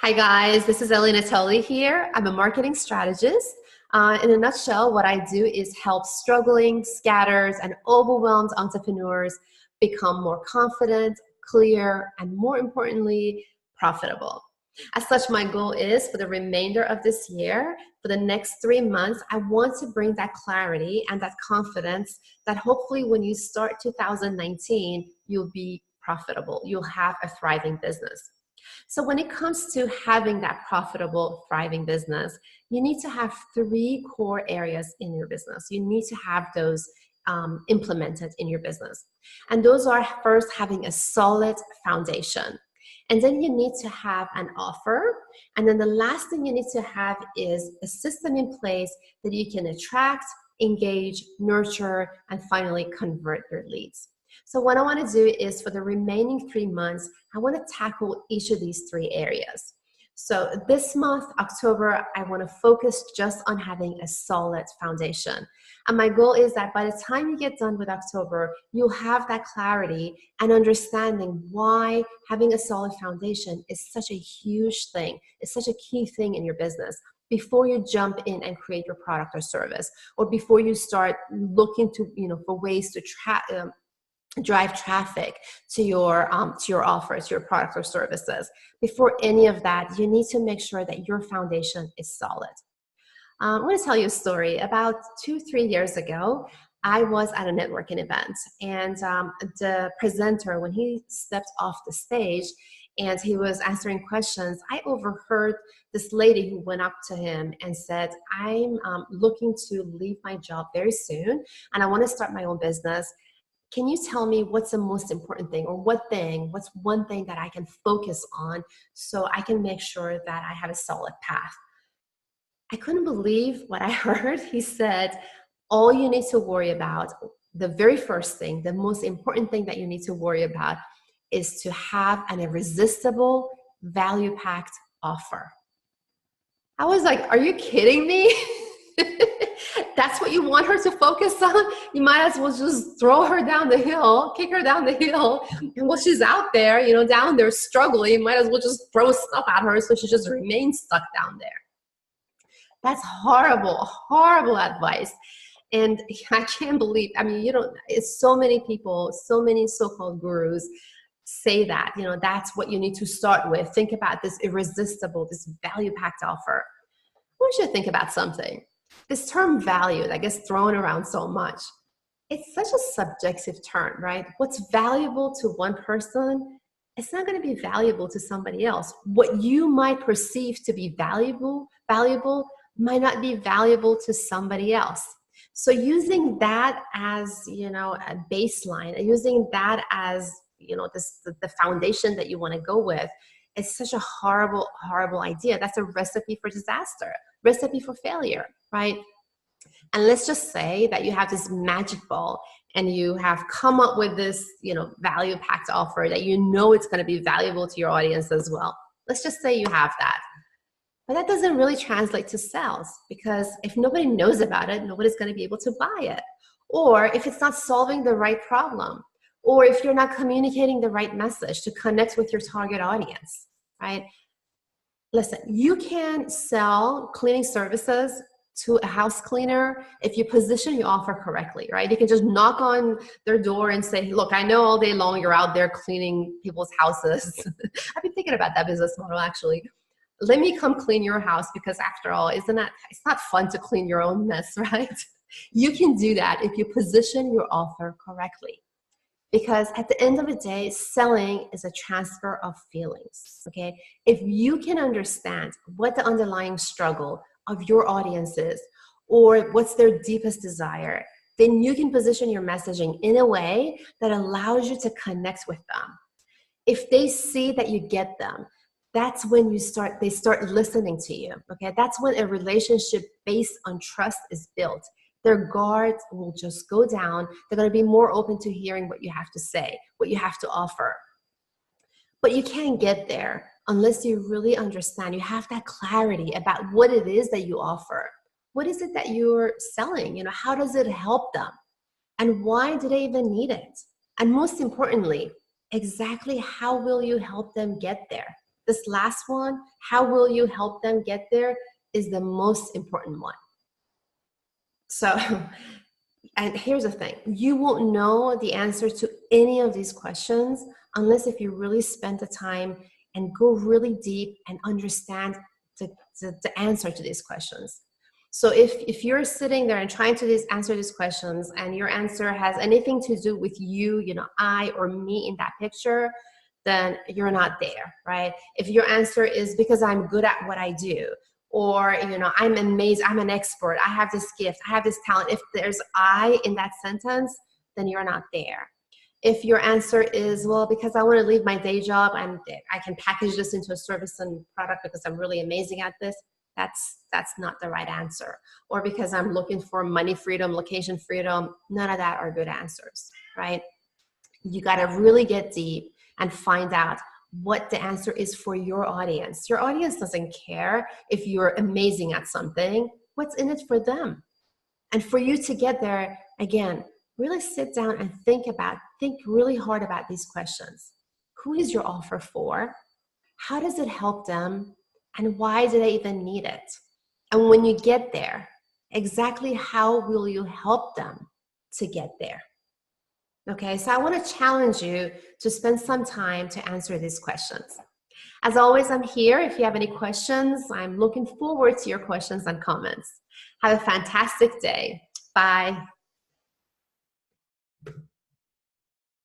Hi guys, this is Ellie Natoli here. I'm a marketing strategist. In a nutshell, what I do is help struggling, scattered, and overwhelmed entrepreneurs become more confident, clear, and more importantly, profitable. As such, my goal is for the remainder of this year, for the next 3 months, I want to bring that clarity and that confidence that hopefully when you start 2019, you'll be profitable. You'll have a thriving business. So when it comes to having that profitable, thriving business, you need to have three core areas in your business. You need to have those implemented in your business. And those are first having a solid foundation. And then you need to have an offer. And then the last thing you need to have is a system in place that you can attract, engage, nurture, and finally convert your leads. So what I want to do is for the remaining 3 months, I want to tackle each of these three areas. So this month, October, I want to focus just on having a solid foundation. And my goal is that by the time you get done with October, you'll have that clarity and understanding why having a solid foundation is such a huge thing. It's such a key thing in your business before you jump in and create your product or service, or before you start looking to, for ways to drive traffic to your offers, your products or services. Before any of that, you need to make sure that your foundation is solid. I want to tell you a story. About 2-3 years ago, I was at a networking event, and the presenter, when he stepped off the stage and he was answering questions, I overheard this lady who went up to him and said, I'm looking to leave my job very soon, and I want to start my own business. Can you tell me what's the most important thing, or what's one thing that I can focus on so I can make sure that I have a solid path? I couldn't believe what I heard. He said, all you need to worry about, the very first thing, the most important thing that you need to worry about is to have an irresistible, value-packed offer. I was like, are you kidding me? That's what you want her to focus on? You might as well just throw her down the hill, kick her down the hill. And while she's out there, down there struggling, you might as well just throw stuff at her so she just remains stuck down there. That's horrible, horrible advice. And I can't believe, it's so many people, so many so-called gurus say that, that's what you need to start with. Think about this irresistible, this value-packed offer. I want you to think about something. This term value that gets thrown around so much, it's such a subjective term, right? What's valuable to one person, it's not going to be valuable to somebody else. What you might perceive to be valuable might not be valuable to somebody else. So using that as, a baseline, using that as, the foundation that you want to go with, it's such a horrible, horrible idea. That's a recipe for disaster, recipe for failure, right? And let's just say that you have this magic ball and you have come up with this, value-packed offer that it's going to be valuable to your audience as well. Let's just say you have that. But that doesn't really translate to sales, because if nobody knows about it, nobody's going to be able to buy it. Or if it's not solving the right problem, or if you're not communicating the right message to connect with your target audience, right? Listen, you can sell cleaning services to a house cleaner if you position your offer correctly, right? You can just knock on their door and say, look, I know all day long you're out there cleaning people's houses. I've been thinking about that business model, actually. Let me come clean your house, because after all, it's not fun to clean your own mess, right? You can do that if you position your offer correctly. Because at the end of the day, selling is a transfer of feelings, okay? If you can understand what the underlying struggle of your audience is, or what's their deepest desire, then you can position your messaging in a way that allows you to connect with them. If they see that you get them, that's when they start listening to you, okay? That's when a relationship based on trust is built. Their guards will just go down. They're going to be more open to hearing what you have to say, what you have to offer. But you can't get there unless you really understand. You have that clarity about what it is that you offer. What is it that you're selling? How does it help them? And why do they even need it? And most importantly, exactly how will you help them get there? this last one, how will you help them get there, is the most important one. So, and here's the thing, you won't know the answer to any of these questions unless if you really spend the time and go really deep and understand the answer to these questions. So if you're sitting there and trying to answer these questions and your answer has anything to do with you, I or me in that picture, then you're not there, right? If your answer is because I'm good at what I do, or I'm amazing, I'm an expert, I have this gift, I have this talent, if there's I in that sentence, then you're not there. If your answer is, well, because I want to leave my day job and I can package this into a service and product because I'm really amazing at this, that's not the right answer. Or because I'm looking for money freedom, location freedom, none of that are good answers, right? You got to really get deep and find out what the answer is for your audience. Your audience doesn't care if you're amazing at something. What's in it for them? And for you to get there, again, really sit down and think really hard about these questions. Who is your offer for? How does it help them? And why do they even need it? And when you get there, exactly how will you help them to get there? Okay, so I want to challenge you to spend some time to answer these questions. As always, I'm here. If you have any questions, I'm looking forward to your questions and comments. Have a fantastic day. Bye.